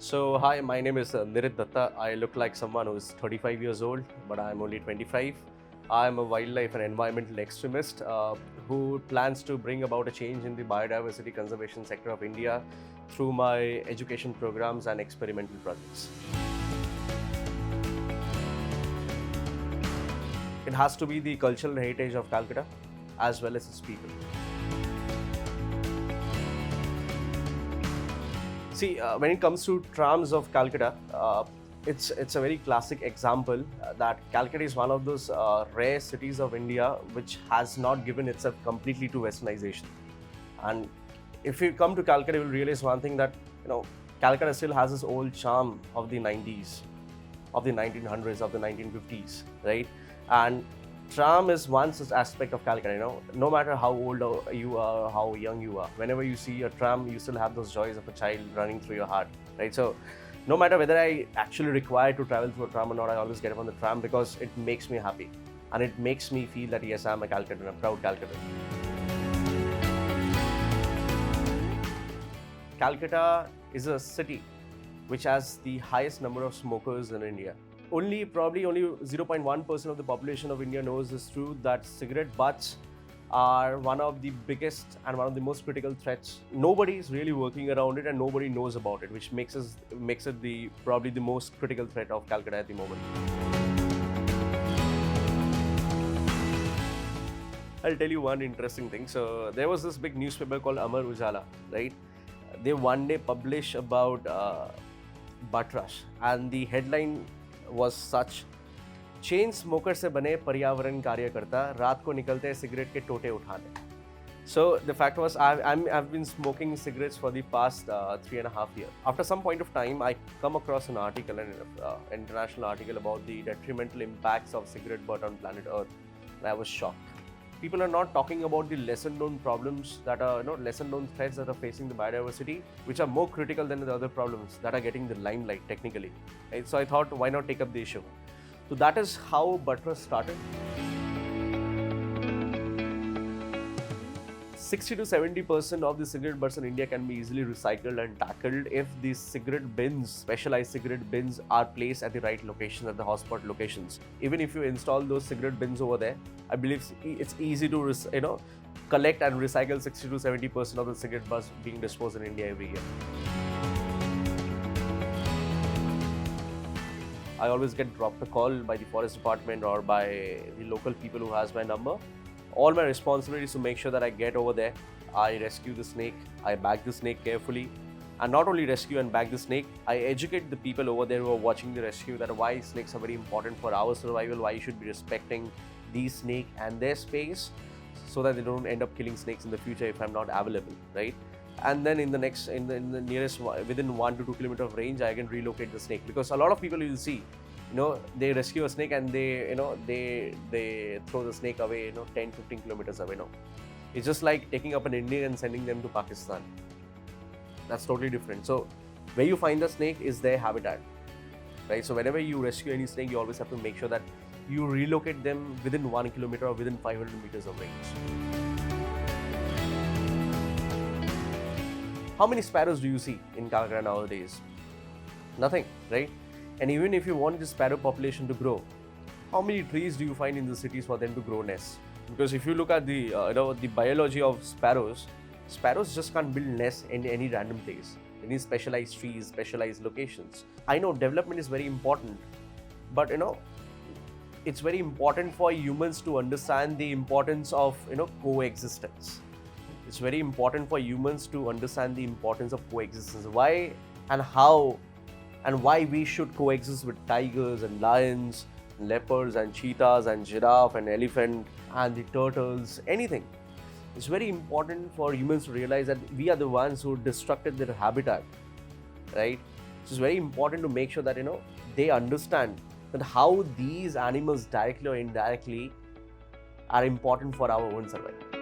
So hi, my name is Nirit Datta. I look like someone who is 35 years old, but I'm only 25. I'm a wildlife and environmental extremist who plans to bring about a change in the biodiversity conservation sector of India through my education programs and experimental projects. It has to be the cultural heritage of Calcutta as well as its people. See, when it comes to trams of Calcutta, it's a very classic example that Calcutta is one of those rare cities of India which has not given itself completely to westernization. And if you come to Calcutta, you will realize one thing that Calcutta still has this old charm of the 90s, of the 1900s, of the 1950s, right? And tram is one such aspect of Calcutta. No matter how old you are, how young you are, whenever you see a tram, you still have those joys of a child running through your heart, right? So no matter whether I actually require to travel through a tram or not, I always get up on the tram because it makes me happy and it makes me feel that yes, I'm a Calcuttan, a proud Calcuttan. Calcutta is a city which has the highest number of smokers in India. Probably only 0.1% of the population of India knows this truth that cigarette butts are one of the biggest and one of the most critical threats. Nobody is really working around it and nobody knows about it, which makes it probably the most critical threat of Calcutta at the moment. I'll tell you one interesting thing. So there was this big newspaper called Amar Ujala, right? They one day publish about butt rush, and the headline was such: chain smoker से बने पर्यावरण कार्यकर्ता रात को निकलते हैं cigarette के टोटे उठाने. So the fact was, I've been smoking cigarettes for the past 3.5 years. After some point of time, I come across an article, an international article about the detrimental impacts of cigarette butt on planet Earth, and I was shocked. People are not talking about the lesser-known problems that are, lesser-known threats that are facing the biodiversity, which are more critical than the other problems that are getting the limelight technically. Right? So I thought, why not take up the issue? So that is how Buttress started. 60 to 70% of the cigarette butts in India can be easily recycled and tackled if these specialized cigarette bins are placed at the right locations, at the hotspot locations. Even if you install those cigarette bins over there, I believe it's easy to collect and recycle 60 to 70% of the cigarette butts being disposed in India every year. I always get dropped a call by the forest department or by the local people who has my number. All my responsibility is to make sure that I get over there, I rescue the snake, I bag the snake carefully, and not only rescue and bag the snake, I educate the people over there who are watching the rescue that why snakes are very important for our survival, why you should be respecting these snake and their space so that they don't end up killing snakes in the future if I'm not available, right? And then in the nearest, within 1 to 2 kilometer of range, I can relocate the snake, because a lot of people you will see, they rescue a snake and they throw the snake away, 10, 15 kilometers away. It's just like taking up an Indian and sending them to Pakistan. That's totally different. So where you find the snake is their habitat, right? So whenever you rescue any snake, you always have to make sure that you relocate them within 1 kilometer or within 500 meters of range. How many sparrows do you see in Calcutta nowadays? Nothing, right? And even if you want the sparrow population to grow, how many trees do you find in the cities for them to grow nests? Because if you look at the the biology of sparrows just can't build nests in any random place. They need specialized trees, specialized locations. I know development is very important, but it's very important for humans to understand the importance of coexistence. It's very important for humans to understand the importance of coexistence. Why and how and why we should coexist with tigers and lions, and leopards and cheetahs and giraffe and elephant and the turtles, anything. It's very important for humans to realize that we are the ones who destructed their habitat, right? So it's very important to make sure that they understand that how these animals directly or indirectly are important for our own survival.